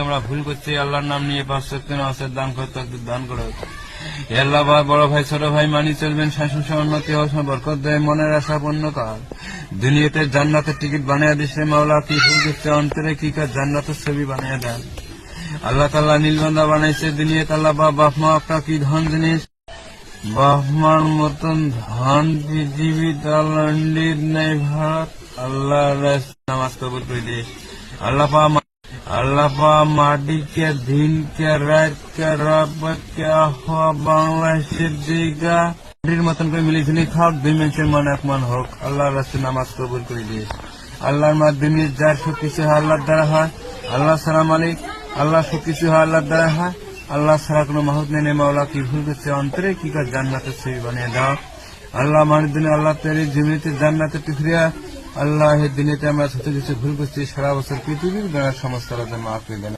আমরা ভুল করছি, আল্লাহর নাম নিয়ে 5 ওয়াক্ত নামাজের দান করতে দান করো। হে আল্লাহ, বড় ভাই ছোট ভাই মানি চলবেন, শাসন উন্নতি হওয়ার বরকত দেয়, মনের আশা পূর্ণ কর। দুনিয়াতে জান্নাতের টিকিট বানিয়ে দিচ্ছে মাওলা, কি ভুল করছে অন্তরে কি কাজ জান্নাতের ছবি বানিয়ে দেন। আল্লাহ তাআলা নীলবান্ধা বানাইছে দুনিয়াতে, আল্লাহ বাপ মা আপনার কি ধন জিনিস, বাপ মার মতন ধন পৃথিবীতে আল্লাহর নেই ভারত। আল্লাহ নামাজ কবুল করে দিস। আল্লাহ পা মাটি কে দিন কে রাত কে রব কে আহ্বা বাংলাদেশের দিকা মাটির মতন করে মিলিঝুলি থাক, দুই মানুষের মন এক মন হোক। আল্লাহর রাস্তায় নামাজ কবুল করে দিস। আল্লাহর মাধ্যমে যার সবকিছু হয় আল্লাহর দ্বারা হয়। আল্লাহ সালাম মালিক, আল্লাহ সবকিছু হয় আল্লাহর দ্বারা হয়। আল্লাহ ছাড়া কোনো মাহুদ নেই মাওলা, কি ভুল করছে অন্তরে কি কাজ জান্নাতের ছবি বানিয়ে দাও। আল্লাহ মানের দিনে আল্লাহ তেরি জমিতে জান্নাতের টুকরিয়া। আল্লাহ এই দিনেতে আমরা ছোট কিছু ভুল করছি, সারা বছর পৃথিবীর সমস্ত মাফ করে দেন।